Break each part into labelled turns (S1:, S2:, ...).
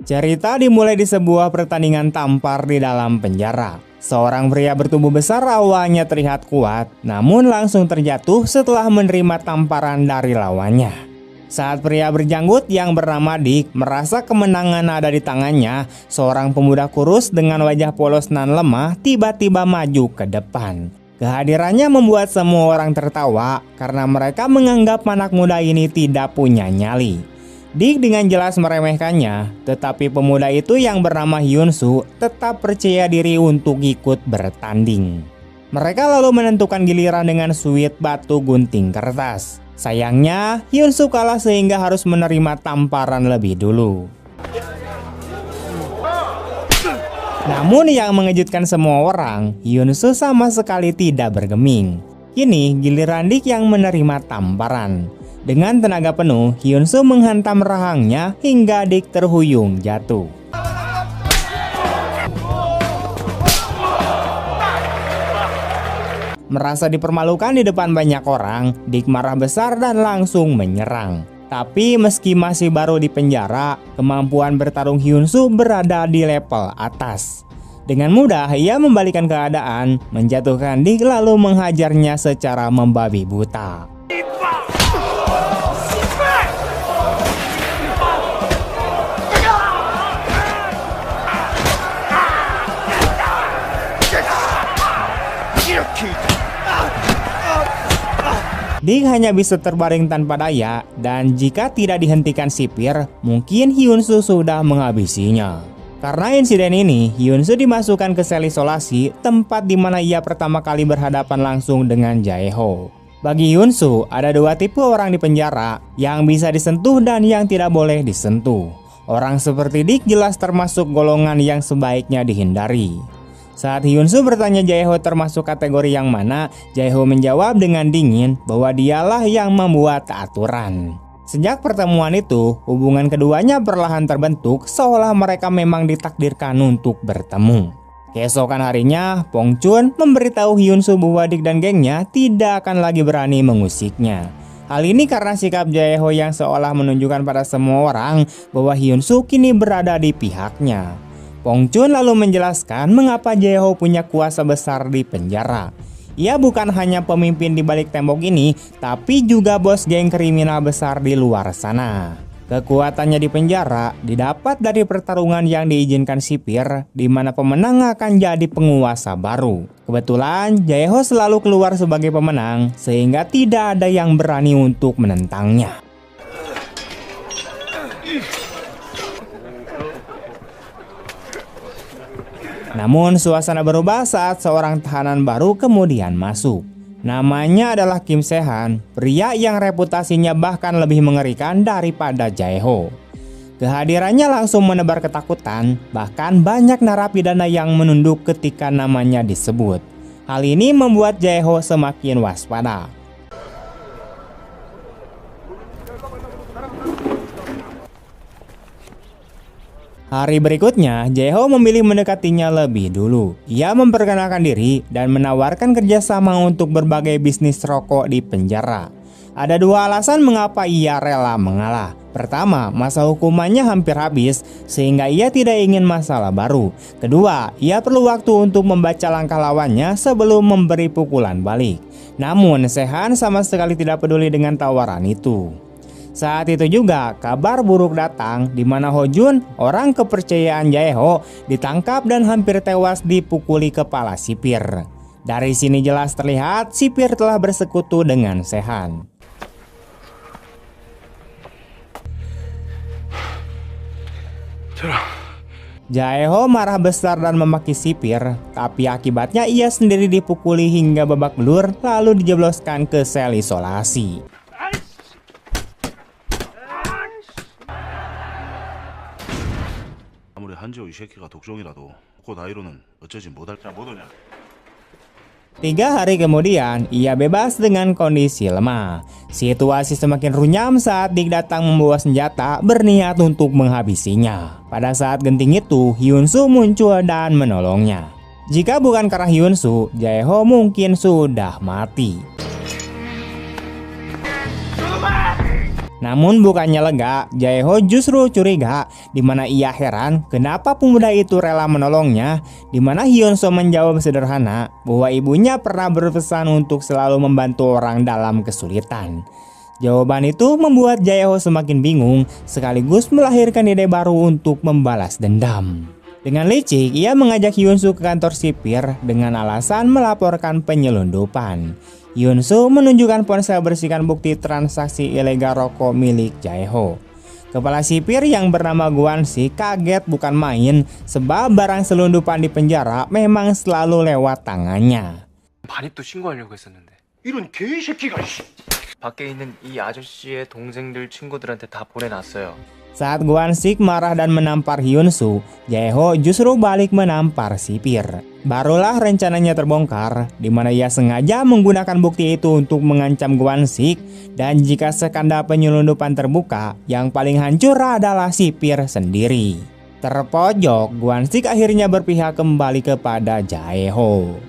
S1: Cerita dimulai di sebuah pertandingan tampar di dalam penjara. Seorang pria bertubuh besar awalnya terlihat kuat, namun langsung terjatuh setelah menerima tamparan dari lawannya. Saat pria berjanggut yang bernama Dick merasa kemenangan ada di tangannya, seorang pemuda kurus dengan wajah polos nan lemah tiba-tiba maju ke depan. Kehadirannya membuat semua orang tertawa karena mereka menganggap anak muda ini tidak punya nyali. Dick dengan jelas meremehkannya, tetapi pemuda itu yang bernama Hyun-soo tetap percaya diri untuk ikut bertanding. Mereka lalu menentukan giliran dengan suit batu gunting kertas. Sayangnya, Hyun-soo kalah sehingga harus menerima tamparan lebih dulu. Namun yang mengejutkan semua orang, Hyun-soo sama sekali tidak bergeming. Kini giliran Dick yang menerima tamparan. Dengan tenaga penuh, Hyun-soo menghantam rahangnya hingga Dick terhuyung jatuh. Merasa dipermalukan di depan banyak orang, Dick marah besar dan langsung menyerang. Tapi meski masih baru di penjara, kemampuan bertarung Hyun-soo berada di level atas. Dengan mudah ia membalikan keadaan, menjatuhkan Dick lalu menghajarnya secara membabi buta. Dick hanya bisa terbaring tanpa daya, dan jika tidak dihentikan sipir, mungkin Hyun-soo sudah menghabisinya. Karena insiden ini, Hyun-soo dimasukkan ke sel isolasi, tempat di mana ia pertama kali berhadapan langsung dengan Jae-ho. Bagi Hyun-soo, ada dua tipe orang di penjara, yang bisa disentuh dan yang tidak boleh disentuh. Orang seperti Dick jelas termasuk golongan yang sebaiknya dihindari. Saat Hyun-soo bertanya Jae-ho termasuk kategori yang mana, Jae-ho menjawab dengan dingin bahwa dialah yang membuat aturan. Sejak pertemuan itu, hubungan keduanya perlahan terbentuk seolah mereka memang ditakdirkan untuk bertemu. Keesokan harinya, Pong Chun memberitahu Hyun-soo bahwa Dick dan gengnya tidak akan lagi berani mengusiknya. Hal ini karena sikap Jae-ho yang seolah menunjukkan pada semua orang bahwa Hyun-soo kini berada di pihaknya. Pong Chun lalu menjelaskan mengapa Jae-ho punya kuasa besar di penjara. Ia bukan hanya pemimpin di balik tembok ini, tapi juga bos geng kriminal besar di luar sana. Kekuatannya di penjara didapat dari pertarungan yang diizinkan sipir, di mana pemenang akan jadi penguasa baru. Kebetulan Jae-ho selalu keluar sebagai pemenang, sehingga tidak ada yang berani untuk menentangnya. Namun suasana berubah saat seorang tahanan baru kemudian masuk. Namanya adalah Kim Se-han, pria yang reputasinya bahkan lebih mengerikan daripada Jae-ho. Kehadirannya langsung menebar ketakutan, bahkan banyak narapidana yang menunduk ketika namanya disebut. Hal ini membuat Jae-ho semakin waspada. Hari berikutnya, Jae-ho memilih mendekatinya lebih dulu. Ia memperkenalkan diri dan menawarkan kerjasama untuk berbagai bisnis rokok di penjara. Ada dua alasan mengapa ia rela mengalah. Pertama, masa hukumannya hampir habis, sehingga ia tidak ingin masalah baru. Kedua, ia perlu waktu untuk membaca langkah lawannya sebelum memberi pukulan balik. Namun, Se-han sama sekali tidak peduli dengan tawaran itu. Saat itu juga kabar buruk datang di mana Ho Jun, orang kepercayaan Jae-ho, ditangkap dan hampir tewas dipukuli kepala sipir. Dari sini jelas terlihat sipir telah bersekutu dengan Se-han. Jae-ho marah besar dan memaki sipir, tapi akibatnya ia sendiri dipukuli hingga babak belur lalu dijebloskan ke sel isolasi.
S2: 한지호 이 새끼가 독종이라도 그 나이로는 어쩌지 못할 자 못 오냐.
S1: 3 hari kemudian, ia bebas dengan kondisi lemah. Situasi semakin runyam saat Dick datang membawa senjata berniat untuk menghabisinya. Pada saat genting itu, Hyun-soo muncul dan menolongnya. Jika bukan karena Hyun-soo, Jae-ho mungkin sudah mati. Namun bukannya lega, Jae-ho justru curiga, di mana ia heran kenapa pemuda itu rela menolongnya, di mana Hyun-soo menjawab sederhana bahwa ibunya pernah berpesan untuk selalu membantu orang dalam kesulitan. Jawaban itu membuat Jae-ho semakin bingung, sekaligus melahirkan ide baru untuk membalas dendam. Dengan licik, ia mengajak Hyun-soo ke kantor sipir dengan alasan melaporkan penyelundupan. Hyun-soo menunjukkan ponsel berisikan bukti transaksi ilegal rokok milik Jae-ho. Kepala sipir yang bernama Gwon-sik kaget bukan main sebab barang selundupan di penjara memang selalu lewat tangannya.
S3: 반입도 신고하려고 했었는데.
S2: 이런 개새끼가
S3: 밖에 있는 이 아저씨의 동생들 친구들한테 다 보내놨어요.
S1: Saat Gwon-sik marah dan menampar Hyun-soo, Jae-ho justru balik menampar sipir. Barulah rencananya terbongkar, di mana ia sengaja menggunakan bukti itu untuk mengancam Gwon-sik, dan jika skandal penyelundupan terbuka, yang paling hancur adalah sipir sendiri. Terpojok, Gwon-sik akhirnya berpihak kembali kepada Jae-ho.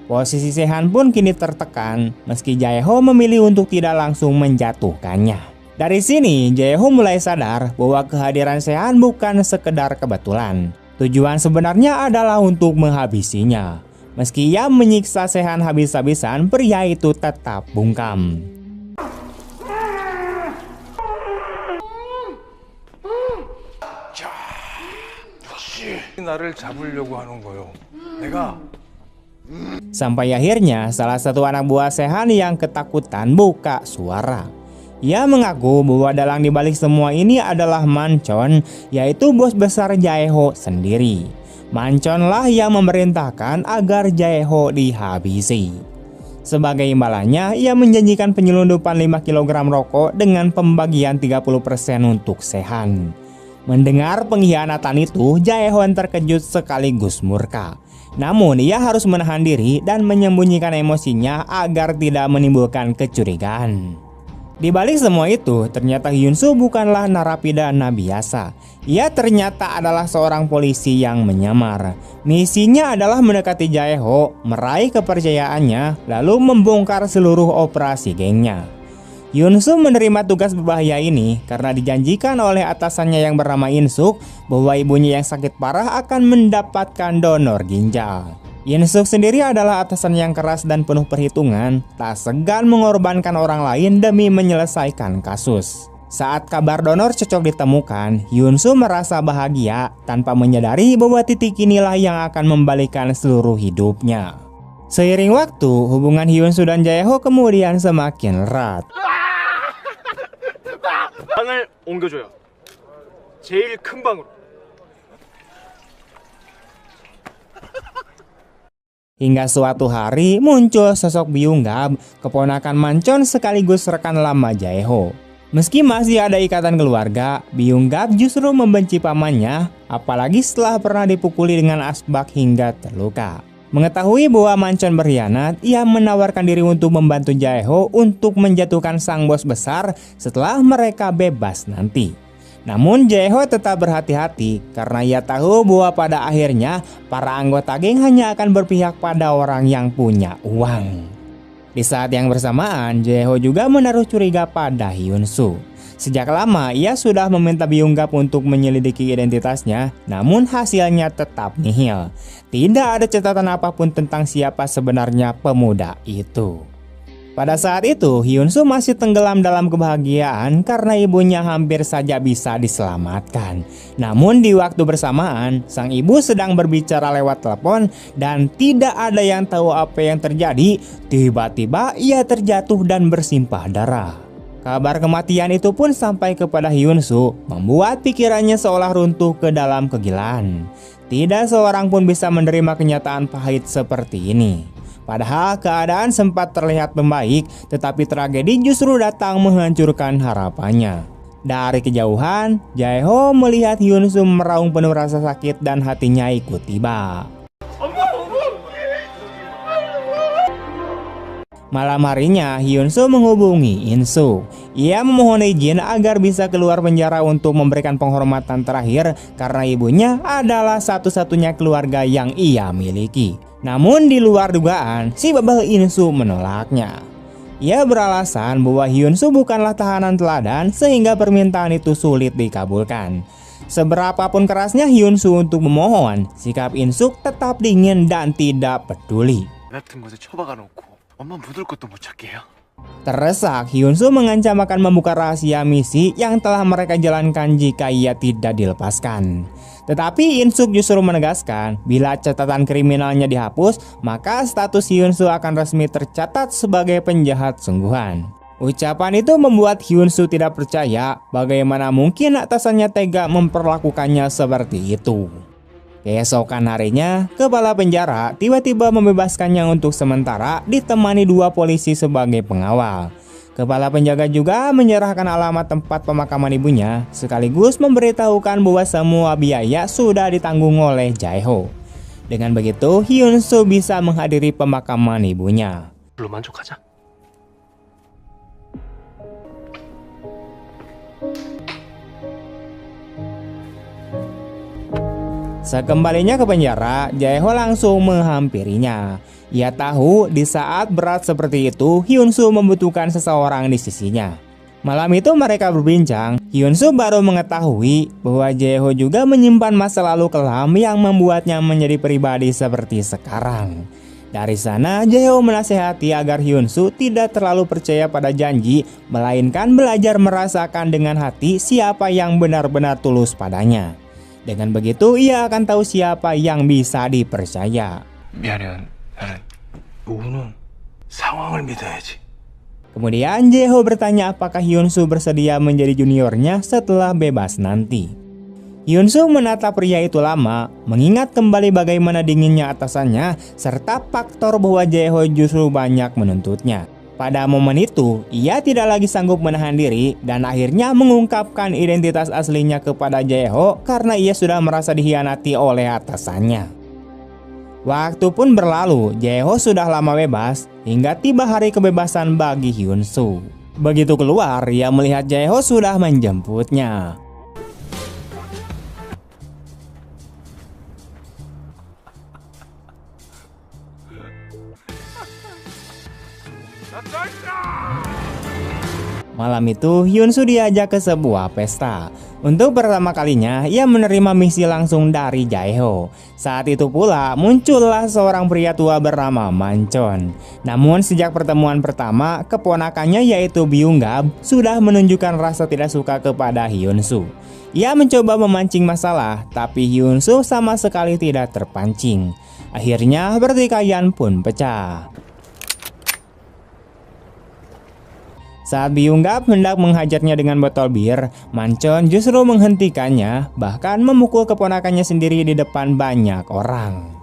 S1: Posisi Sehan pun kini tertekan, meski Jae-ho memilih untuk tidak langsung menjatuhkannya. Dari sini, Jae-ho mulai sadar bahwa kehadiran Sehan bukan sekedar kebetulan. Tujuan sebenarnya adalah untuk menghabisinya. Meski ia menyiksa Sehan habis-habisan, pria itu tetap bungkam.
S4: 나를 잡으려고 하는 거요. 내가
S1: Sampai akhirnya salah satu anak buah Sehan yang ketakutan buka suara. Ia mengaku bahwa dalang dibalik semua ini adalah Manchon, yaitu bos besar Jae-ho sendiri. Manchonlah yang memerintahkan agar Jae-ho dihabisi. Sebagai imbalannya, ia menjanjikan penyelundupan 5 kg rokok dengan pembagian 30% untuk Sehan. Mendengar pengkhianatan itu, Jae-ho terkejut sekaligus murka. Namun ia harus menahan diri dan menyembunyikan emosinya agar tidak menimbulkan kecurigaan. Di balik semua itu, ternyata Hyun-soo bukanlah narapidana biasa. Ia ternyata adalah seorang polisi yang menyamar. Misinya adalah mendekati Jae-ho, meraih kepercayaannya, lalu membongkar seluruh operasi gengnya. Hyun-soo menerima tugas berbahaya ini karena dijanjikan oleh atasannya yang bernama In-suk bahwa ibunya yang sakit parah akan mendapatkan donor ginjal. In-suk sendiri adalah atasan yang keras dan penuh perhitungan, tak segan mengorbankan orang lain demi menyelesaikan kasus. Saat kabar donor cocok ditemukan, Hyun-soo merasa bahagia tanpa menyadari bahwa titik inilah yang akan membalikan seluruh hidupnya. Seiring waktu, hubungan Hyun-soo dan Jae-ho kemudian semakin erat.
S4: 방을 옮겨줘요. 제일 큰 방으로.
S1: Hingga suatu hari muncul sosok Byung-gap, keponakan Manchon sekaligus rekan lama Jae-ho. Meski masih ada ikatan keluarga, Byung-gap justru membenci pamannya, apalagi setelah pernah dipukuli dengan asbak hingga terluka. Mengetahui bahwa Manchon berkhianat, ia menawarkan diri untuk membantu Jae-ho untuk menjatuhkan sang bos besar setelah mereka bebas nanti. Namun Jae-ho tetap berhati-hati karena ia tahu bahwa pada akhirnya para anggota geng hanya akan berpihak pada orang yang punya uang. Di saat yang bersamaan, Jae-ho juga menaruh curiga pada Hyun-soo. Sejak lama ia sudah meminta Byung-gap untuk menyelidiki identitasnya, namun hasilnya tetap nihil. Tidak ada catatan apapun tentang siapa sebenarnya pemuda itu. Pada saat itu, Hyun-soo masih tenggelam dalam kebahagiaan karena ibunya hampir saja bisa diselamatkan. Namun di waktu bersamaan, sang ibu sedang berbicara lewat telepon dan tidak ada yang tahu apa yang terjadi. Tiba-tiba ia terjatuh dan bersimpah darah. Kabar kematian itu pun sampai kepada Hyun-soo, membuat pikirannya seolah runtuh ke dalam kegilaan. Tidak seorang pun bisa menerima kenyataan pahit seperti ini. Padahal keadaan sempat terlihat membaik, tetapi tragedi justru datang menghancurkan harapannya. Dari kejauhan, Jae-ho melihat Hyun-soo meraung penuh rasa sakit dan hatinya ikut tiba. Malam harinya, Hyun-soo menghubungi In-suk. Ia memohon izin agar bisa keluar penjara untuk memberikan penghormatan terakhir karena ibunya adalah satu-satunya keluarga yang ia miliki. Namun di luar dugaan, si bebel In-suk menolaknya. Ia beralasan bahwa Hyun-soo bukanlah tahanan teladan sehingga permintaan itu sulit dikabulkan. Seberapapun kerasnya Hyun-soo untuk memohon, sikap In-suk tetap dingin dan tidak peduli.
S3: 같은 곳에 처박아 놓고 엄마 묻을 것도 못 찾게 해요.
S1: Terdesak, Hyun-soo mengancam akan membuka rahasia misi yang telah mereka jalankan jika ia tidak dilepaskan. Tetapi In-suk justru menegaskan, bila catatan kriminalnya dihapus, maka status Hyun-soo akan resmi tercatat sebagai penjahat sungguhan. Ucapan itu membuat Hyun-soo tidak percaya bagaimana mungkin atasannya tega memperlakukannya seperti itu. Keesokan harinya, kepala penjara tiba-tiba membebaskannya untuk sementara ditemani 2 polisi sebagai pengawal. Kepala penjaga juga menyerahkan alamat tempat pemakaman ibunya, sekaligus memberitahukan bahwa semua biaya sudah ditanggung oleh Jae-ho. Dengan begitu, Hyun-soo bisa menghadiri pemakaman ibunya.
S4: 별로 만족하자.
S1: Sekembalinya ke penjara, Jae-ho langsung menghampirinya. Ia tahu di saat berat seperti itu, Hyun-soo membutuhkan seseorang di sisinya. Malam itu mereka berbincang, Hyun-soo baru mengetahui bahwa Jae-ho juga menyimpan masa lalu kelam yang membuatnya menjadi pribadi seperti sekarang. Dari sana, Jae-ho menasehati agar Hyun-soo tidak terlalu percaya pada janji, melainkan belajar merasakan dengan hati siapa yang benar-benar tulus padanya. Dengan begitu, ia akan tahu siapa yang bisa dipercaya.
S4: 미안해. 나는 우는 상황을 믿어야지.
S1: Kemudian Jae-ho bertanya apakah Hyun-soo bersedia menjadi juniornya setelah bebas nanti. Hyun-soo menatap pria itu lama, mengingat kembali bagaimana dinginnya atasannya, serta faktor bahwa Jae-ho justru banyak menuntutnya. Pada momen itu, ia tidak lagi sanggup menahan diri dan akhirnya mengungkapkan identitas aslinya kepada Jae-ho karena ia sudah merasa dikhianati oleh atasannya. Waktu pun berlalu, Jae-ho sudah lama bebas hingga tiba hari kebebasan bagi Hyun-soo. Begitu keluar, ia melihat Jae-ho sudah menjemputnya. Malam itu, Hyun-soo diajak ke sebuah pesta. Untuk pertama kalinya, ia menerima misi langsung dari Jae-ho. Saat itu pula, muncullah seorang pria tua bernama Manchon. Namun sejak pertemuan pertama, keponakannya yaitu Byung-gab sudah menunjukkan rasa tidak suka kepada Hyun-soo. Ia mencoba memancing masalah, tapi Hyun-soo sama sekali tidak terpancing. Akhirnya, pertikaian pun pecah. Saat Byung-gab hendak menghajarnya dengan botol bir, Manchon justru menghentikannya, bahkan memukul keponakannya sendiri di depan banyak orang.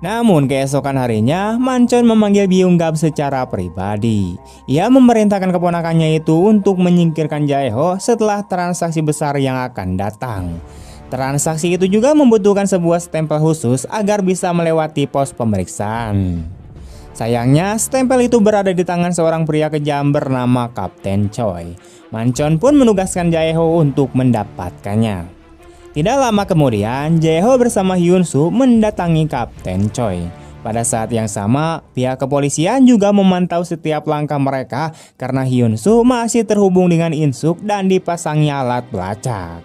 S1: Namun keesokan harinya, Manchon memanggil Byung-gab secara pribadi. Ia memerintahkan keponakannya itu untuk menyingkirkan Jae-ho setelah transaksi besar yang akan datang. Transaksi itu juga membutuhkan sebuah stempel khusus agar bisa melewati pos pemeriksaan. Sayangnya, stempel itu berada di tangan seorang pria kejam bernama Kapten Choi. Manchon pun menugaskan Jae-ho untuk mendapatkannya. Tidak lama kemudian, Jae-ho bersama Hyun-soo mendatangi Kapten Choi. Pada saat yang sama, pihak kepolisian juga memantau setiap langkah mereka karena Hyun-soo masih terhubung dengan In-suk dan dipasangi alat pelacak.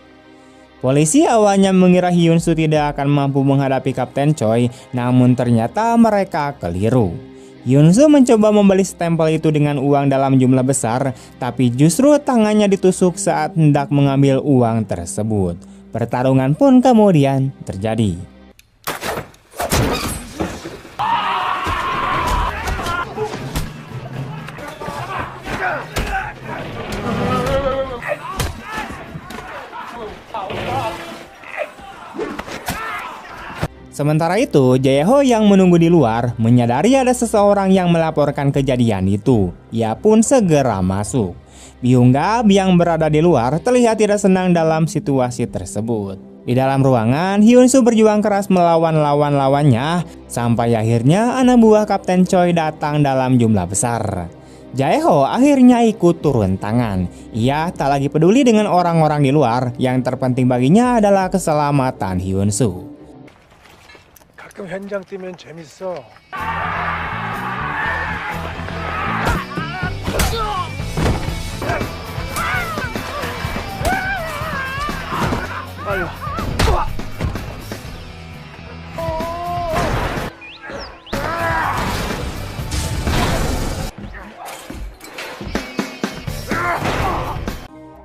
S1: Polisi awalnya mengira Hyun-soo tidak akan mampu menghadapi Kapten Choi, namun ternyata mereka keliru. Hyun-soo mencoba membeli stempel itu dengan uang dalam jumlah besar, tapi justru tangannya ditusuk saat hendak mengambil uang tersebut. Pertarungan pun kemudian terjadi. Sementara itu, Jae-ho yang menunggu di luar menyadari ada seseorang yang melaporkan kejadian itu. Ia pun segera masuk. Byung-gab yang berada di luar terlihat tidak senang dalam situasi tersebut. Di dalam ruangan, Hyun-soo berjuang keras melawan lawan-lawannya sampai akhirnya anak buah Kapten Choi datang dalam jumlah besar. Jae-ho akhirnya ikut turun tangan. Ia tak lagi peduli dengan orang-orang di luar, yang terpenting baginya adalah keselamatan Hyun-soo.
S5: 가끔 현장 뛰면 재밌어. 빨리 와.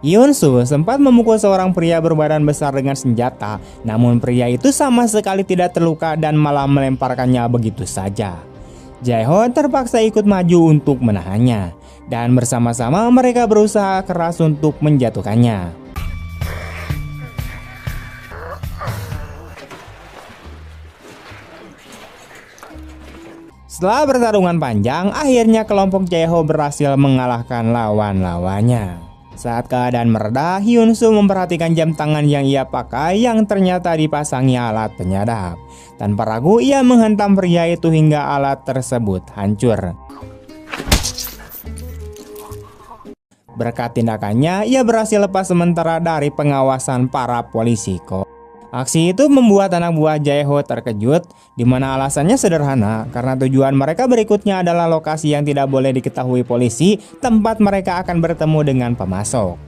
S1: Hyun-soo sempat memukul seorang pria berbadan besar dengan senjata, namun pria itu sama sekali tidak terluka dan malah melemparkannya begitu saja. Jae-ho terpaksa ikut maju untuk menahannya, dan bersama-sama mereka berusaha keras untuk menjatuhkannya. Setelah pertarungan panjang, akhirnya kelompok Jae-ho berhasil mengalahkan lawan-lawannya. Saat keadaan mereda, Hyun-soo memperhatikan jam tangan yang ia pakai yang ternyata dipasangi alat penyadap. Tanpa ragu, ia menghentam pria itu hingga alat tersebut hancur. Berkat tindakannya, ia berhasil lepas sementara dari pengawasan para polisi. Aksi itu membuat anak buah Jae-ho terkejut, di mana alasannya sederhana, karena tujuan mereka berikutnya adalah lokasi yang tidak boleh diketahui polisi, tempat mereka akan bertemu dengan pemasok.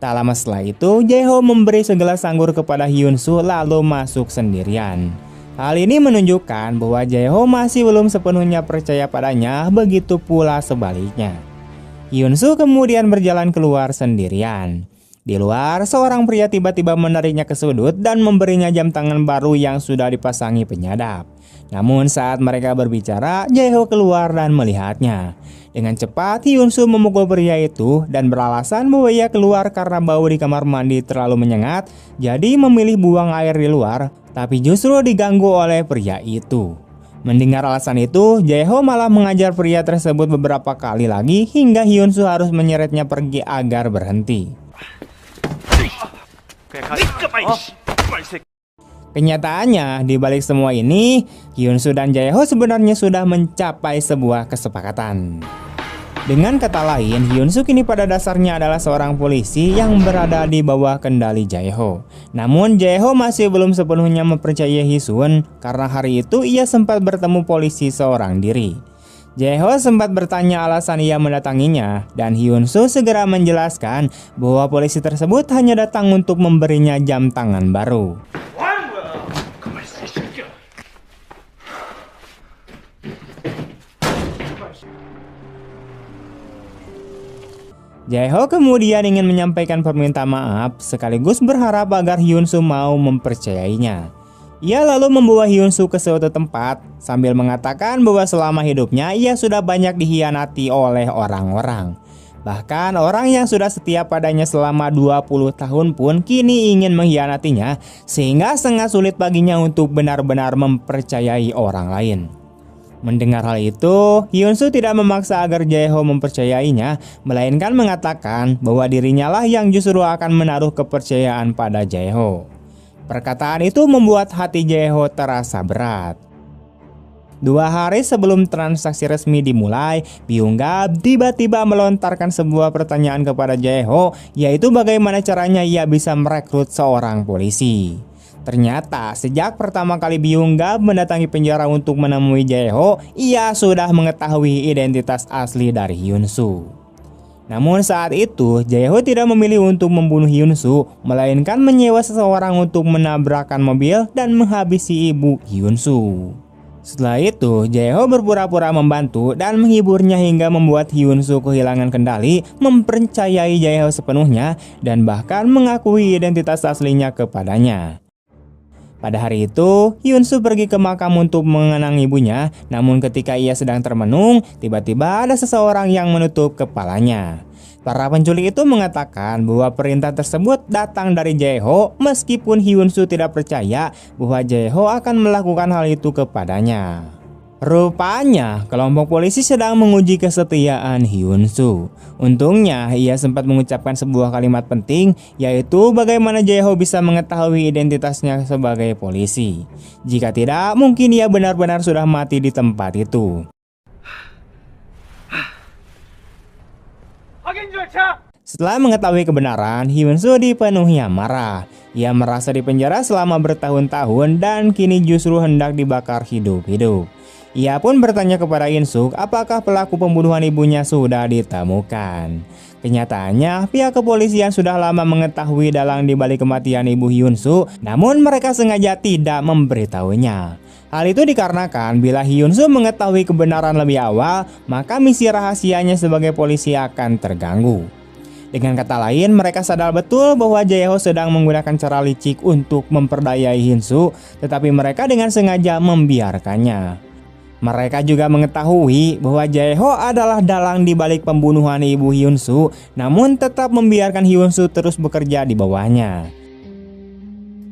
S1: Tak lama setelah itu, Jae-ho memberi segelas anggur kepada Hyun-soo lalu masuk sendirian. Hal ini menunjukkan bahwa Jae-ho masih belum sepenuhnya percaya padanya, begitu pula sebaliknya. Hyun-soo kemudian berjalan keluar sendirian. Di luar, seorang pria tiba-tiba menariknya ke sudut dan memberinya jam tangan baru yang sudah dipasangi penyadap. Namun saat mereka berbicara, Jae-ho keluar dan melihatnya. Dengan cepat, Hyun-soo memukul pria itu dan beralasan bahwa ia keluar karena bau di kamar mandi terlalu menyengat, jadi memilih buang air di luar, tapi justru diganggu oleh pria itu. Mendengar alasan itu, Jae-ho malah mengajar pria tersebut beberapa kali lagi hingga Hyun-soo harus menyeretnya pergi agar berhenti. Kenyataannya, di balik semua ini, Hyun-soo dan Jae-ho sebenarnya sudah mencapai sebuah kesepakatan. Dengan kata lain, Hyun-soo kini pada dasarnya adalah seorang polisi yang berada di bawah kendali Jae-ho. Namun Jae-ho masih belum sepenuhnya mempercayai Hee-sun karena hari itu ia sempat bertemu polisi seorang diri. Jae-ho sempat bertanya alasan ia mendatanginya, dan Hyun-soo segera menjelaskan bahwa polisi tersebut hanya datang untuk memberinya jam tangan baru. Jae-ho kemudian ingin menyampaikan permintaan maaf sekaligus berharap agar Hyun-soo mau mempercayainya. Ia lalu membawa Hyun-soo ke suatu tempat sambil mengatakan bahwa selama hidupnya ia sudah banyak dikhianati oleh orang-orang. Bahkan orang yang sudah setia padanya selama 20 tahun pun kini ingin mengkhianatinya, sehingga sangat sulit baginya untuk benar-benar mempercayai orang lain. Mendengar hal itu, Hyun-soo tidak memaksa agar Jae-ho mempercayainya, melainkan mengatakan bahwa dirinya lah yang justru akan menaruh kepercayaan pada Jae-ho. Perkataan itu membuat hati Jae-ho terasa berat. 2 hari sebelum transaksi resmi dimulai, Byung-gap tiba-tiba melontarkan sebuah pertanyaan kepada Jae-ho, yaitu bagaimana caranya ia bisa merekrut seorang polisi. Ternyata sejak pertama kali Byung-gap mendatangi penjara untuk menemui Jae-ho, ia sudah mengetahui identitas asli dari Hyun-soo. Namun saat itu, Jae-ho tidak memilih untuk membunuh Hyun-soo, melainkan menyewa seseorang untuk menabrakkan mobil dan menghabisi ibu Hyun-soo. Setelah itu, Jae-ho berpura-pura membantu dan menghiburnya hingga membuat Hyun-soo kehilangan kendali, mempercayai Jae-ho sepenuhnya, dan bahkan mengakui identitas aslinya kepadanya. Pada hari itu, Hyun-soo pergi ke makam untuk mengenang ibunya, namun ketika ia sedang termenung, tiba-tiba ada seseorang yang menutup kepalanya. Para penculik itu mengatakan bahwa perintah tersebut datang dari Jae-ho, meskipun Hyun-soo tidak percaya bahwa Jae-ho akan melakukan hal itu kepadanya. Rupanya, kelompok polisi sedang menguji kesetiaan Hyun-soo. Untungnya, ia sempat mengucapkan sebuah kalimat penting, yaitu bagaimana Jae-ho bisa mengetahui identitasnya sebagai polisi. Jika tidak, mungkin ia benar-benar sudah mati di tempat itu. Setelah mengetahui kebenaran, Hyun-soo dipenuhi amarah. Ia merasa dipenjara selama bertahun-tahun dan kini justru hendak dibakar hidup-hidup. Ia pun bertanya kepada In-suk apakah pelaku pembunuhan ibunya sudah ditemukan. Kenyataannya, pihak kepolisian sudah lama mengetahui dalang dibalik kematian ibu Hyun-suk, namun mereka sengaja tidak memberitahunya. Hal itu dikarenakan bila Hyun-suk mengetahui kebenaran lebih awal, maka misi rahasianya sebagai polisi akan terganggu. Dengan kata lain, mereka sadar betul bahwa Jae-ho sedang menggunakan cara licik untuk memperdayai Hyun-suk, tetapi mereka dengan sengaja membiarkannya. Mereka juga mengetahui bahwa Jae-ho adalah dalang di balik pembunuhan ibu Hyun-suk, namun tetap membiarkan Hyun-suk terus bekerja di bawahnya.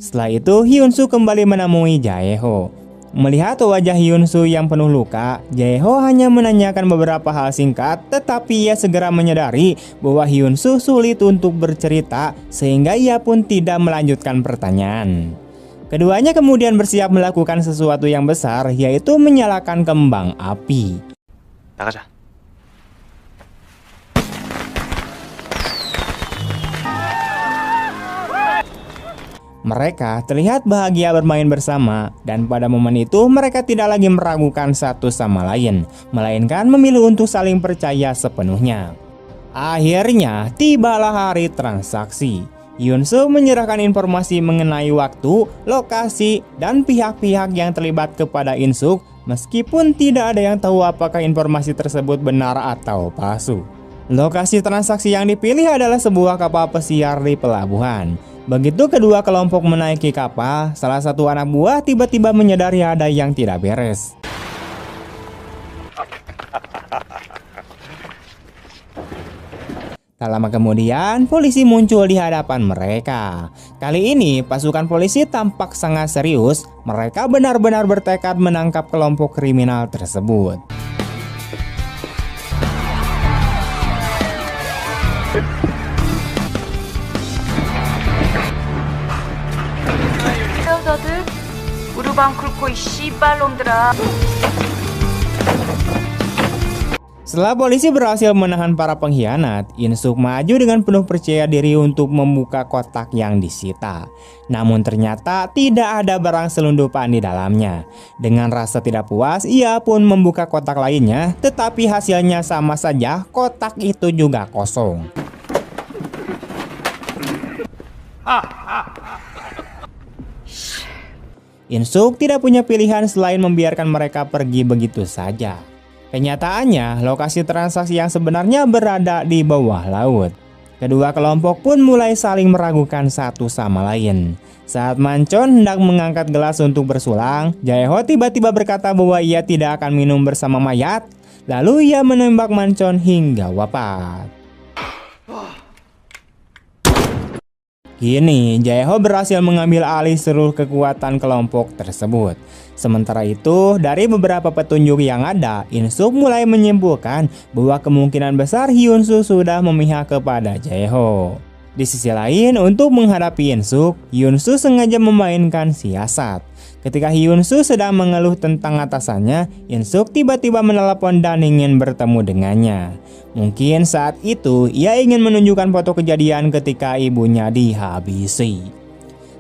S1: Setelah itu, Hyun-suk kembali menemui Jae-ho. Melihat wajah Hyun-suk yang penuh luka, Jae-ho hanya menanyakan beberapa hal singkat, tetapi ia segera menyadari bahwa Hyun-suk sulit untuk bercerita, sehingga ia pun tidak melanjutkan pertanyaan. Keduanya kemudian bersiap melakukan sesuatu yang besar, yaitu menyalakan kembang api.
S3: 나가자.
S1: Mereka terlihat bahagia bermain bersama, dan pada momen itu mereka tidak lagi meragukan satu sama lain, melainkan memilih untuk saling percaya sepenuhnya. Akhirnya tibalah hari transaksi. Hyun-suk menyerahkan informasi mengenai waktu, lokasi, dan pihak-pihak yang terlibat kepada In-suk, meskipun tidak ada yang tahu apakah informasi tersebut benar atau palsu. Lokasi transaksi yang dipilih adalah sebuah kapal pesiar di pelabuhan. Begitu kedua kelompok menaiki kapal, salah satu anak buah tiba-tiba menyadari ada yang tidak beres. Tak lama kemudian, polisi muncul di hadapan mereka. Kali ini, pasukan polisi tampak sangat serius. Mereka benar-benar bertekad menangkap kelompok kriminal tersebut.
S6: 너들 우르방 긁고 이 씨발놈들아.
S1: Setelah polisi berhasil menahan para pengkhianat, In-suk maju dengan penuh percaya diri untuk membuka kotak yang disita. Namun ternyata tidak ada barang selundupan di dalamnya. Dengan rasa tidak puas, ia pun membuka kotak lainnya, tetapi hasilnya sama saja, kotak itu juga kosong. In-suk tidak punya pilihan selain membiarkan mereka pergi begitu saja. Kenyataannya, lokasi transaksi yang sebenarnya berada di bawah laut. Kedua kelompok pun mulai saling meragukan satu sama lain. Saat Manchon hendak mengangkat gelas untuk bersulang, Jae-ho tiba-tiba berkata bahwa ia tidak akan minum bersama mayat. Lalu ia menembak Manchon hingga wafat. Kini, Jae-ho berhasil mengambil alih seluruh kekuatan kelompok tersebut. Sementara itu, dari beberapa petunjuk yang ada, In-suk mulai menyimpulkan bahwa kemungkinan besar Hyun-suk sudah memihak kepada Jae-ho. Di sisi lain, untuk menghadapi In-suk, Hyun-suk sengaja memainkan siasat. Ketika Hyun-suk sedang mengeluh tentang atasannya, In-suk tiba-tiba menelepon dan ingin bertemu dengannya. Mungkin saat itu ia ingin menunjukkan foto kejadian ketika ibunya dihabisi.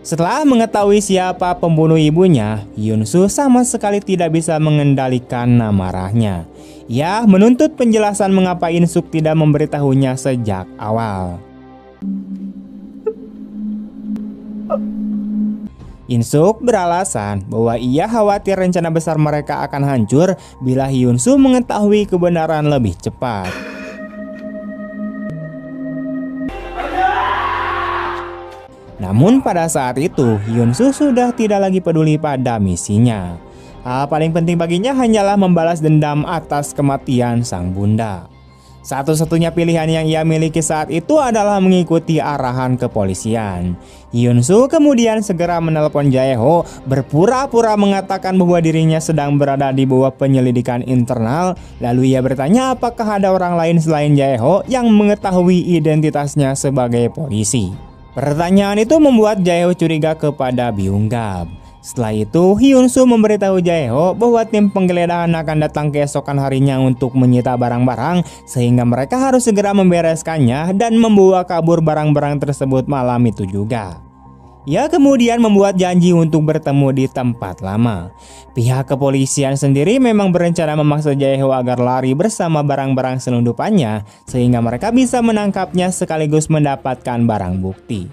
S1: Setelah mengetahui siapa pembunuh ibunya, Hyun-suk sama sekali tidak bisa mengendalikan amarahnya. Ia menuntut penjelasan mengapa In-suk tidak memberitahunya sejak awal. In-suk beralasan bahwa ia khawatir rencana besar mereka akan hancur bila Hyun-suk mengetahui kebenaran lebih cepat. Namun pada saat itu, Hyun-suk sudah tidak lagi peduli pada misinya. Hal paling penting baginya hanyalah membalas dendam atas kematian sang bunda. Satu-satunya pilihan yang ia miliki saat itu adalah mengikuti arahan kepolisian. Hyun-suk kemudian segera menelpon Jae-ho, berpura-pura mengatakan bahwa dirinya sedang berada di bawah penyelidikan internal. Lalu ia bertanya apakah ada orang lain selain Jae-ho yang mengetahui identitasnya sebagai polisi. Pertanyaan itu membuat Jae-ho curiga kepada Byung-gap. Setelah itu, Hyun-soo memberitahu Jae-ho bahwa tim penggeledahan akan datang keesokan harinya untuk menyita barang-barang, sehingga mereka harus segera membereskannya dan membawa kabur barang-barang tersebut malam itu juga. Ia kemudian membuat janji untuk bertemu di tempat lama. Pihak kepolisian sendiri memang berencana memaksa Jae-ho agar lari bersama barang-barang selundupannya, sehingga mereka bisa menangkapnya sekaligus mendapatkan barang bukti.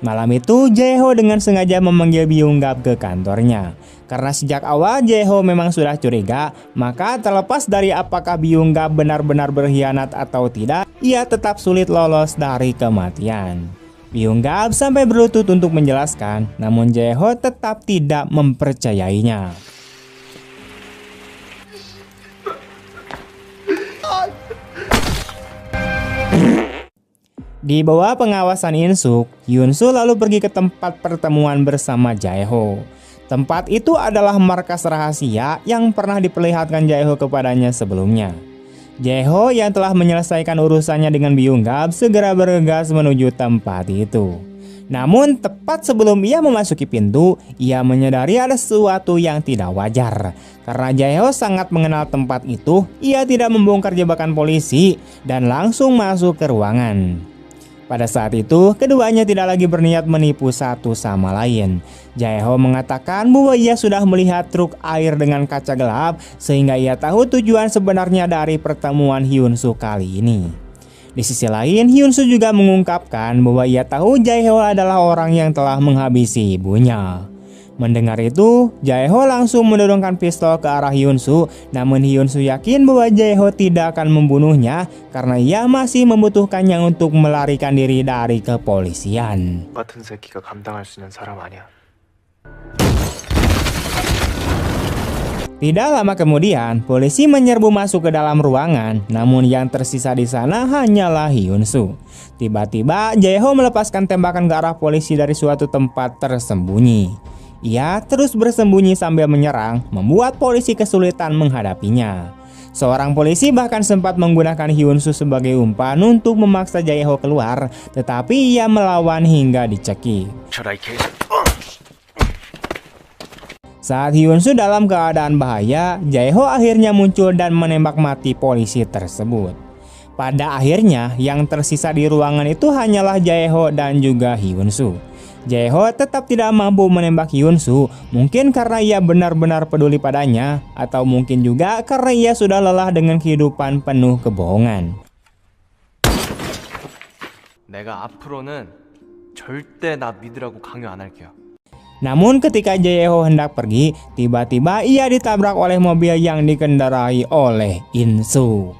S1: Malam itu, Jae-ho dengan sengaja memanggil Byung-gap ke kantornya. Karena sejak awal Jae-ho memang sudah curiga, maka terlepas dari apakah Byung-gap benar-benar berkhianat atau tidak, ia tetap sulit lolos dari kematian. Byung-gap sampai berlutut untuk menjelaskan, namun Jae-ho tetap tidak mempercayainya. Di bawah pengawasan In-suk, Hyun-soo lalu pergi ke tempat pertemuan bersama Jae-ho. Tempat itu adalah markas rahasia yang pernah diperlihatkan Jae-ho kepadanya sebelumnya. Jae-ho yang telah menyelesaikan urusannya dengan Byung-gap segera bergegas menuju tempat itu. Namun tepat sebelum ia memasuki pintu, ia menyadari ada sesuatu yang tidak wajar. Karena Jae-ho sangat mengenal tempat itu, ia tidak membongkar jebakan polisi dan langsung masuk ke ruangan. Pada saat itu, keduanya tidak lagi berniat menipu satu sama lain. Jae-ho mengatakan bahwa ia sudah melihat truk air dengan kaca gelap, sehingga ia tahu tujuan sebenarnya dari pertemuan Hyun-soo kali ini. Di sisi lain, Hyun-soo juga mengungkapkan bahwa ia tahu Jae-ho adalah orang yang telah menghabisi ibunya. Mendengar itu, Jae-ho langsung mendorongkan pistol ke arah Hyun-soo, namun Hyun-soo yakin bahwa Jae-ho tidak akan membunuhnya karena ia masih membutuhkannya untuk melarikan diri dari kepolisian.
S3: 같은 새끼가 감당할 수 있는 사람 아니야.
S1: Tidak lama kemudian, polisi menyerbu masuk ke dalam ruangan, namun yang tersisa di sana hanyalah Hyun-soo. Tiba-tiba, Jae-ho melepaskan tembakan ke arah polisi dari suatu tempat tersembunyi. Ia terus bersembunyi sambil menyerang, membuat polisi kesulitan menghadapinya. Seorang polisi bahkan sempat menggunakan Hyun-soo sebagai umpan untuk memaksa Jae-ho keluar, tetapi ia melawan hingga dicekik. Saat Hyun-soo dalam keadaan bahaya, Jae-ho akhirnya muncul dan menembak mati polisi tersebut. Pada akhirnya, yang tersisa di ruangan itu hanyalah Jae-ho dan juga Hyun-soo. Jae-ho tetap tidak mampu menembak Hyun-soo, mungkin karena ia benar-benar peduli padanya, atau mungkin juga karena ia sudah lelah dengan kehidupan penuh kebohongan.
S3: 내가 앞으로는 절대 나 믿으라고 강요 안 할게요.
S1: Namun ketika Jae-ho hendak pergi, tiba-tiba ia ditabrak oleh mobil yang dikendarai oleh In-soo.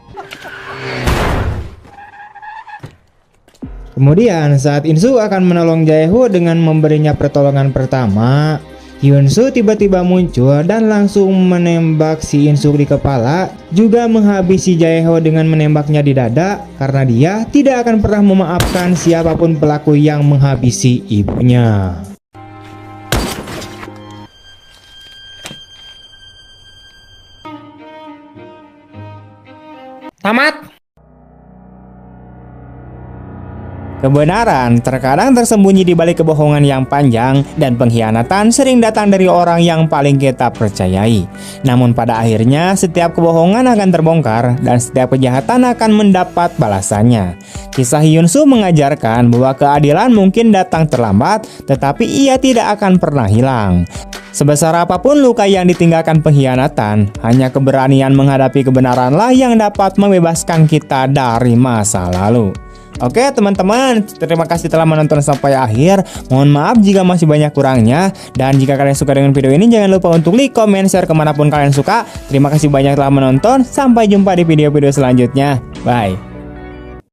S1: Kemudian saat In-soo akan menolong Jae-ho dengan memberinya pertolongan pertama, Hyun-soo tiba-tiba muncul dan langsung menembak si In-soo di kepala, juga menghabisi Jae-ho dengan menembaknya di dada karena dia tidak akan pernah memaafkan siapapun pelaku yang menghabisi ibunya. Tamat. Kebenaran terkadang tersembunyi di balik kebohongan yang panjang, dan pengkhianatan sering datang dari orang yang paling kita percayai. Namun pada akhirnya setiap kebohongan akan terbongkar dan setiap kejahatan akan mendapat balasannya. Kisah Hyun-soo mengajarkan bahwa keadilan mungkin datang terlambat, tetapi ia tidak akan pernah hilang. Sebesar apapun luka yang ditinggalkan pengkhianatan, hanya keberanian menghadapi kebenaranlah yang dapat membebaskan kita dari masa lalu. Oke teman-teman, terima kasih telah menonton sampai akhir. Mohon maaf jika masih banyak kurangnya. Dan jika kalian suka dengan video ini, jangan lupa untuk like, comment, share kemanapun kalian suka. Terima kasih banyak telah menonton. Sampai jumpa di video-video selanjutnya. Bye.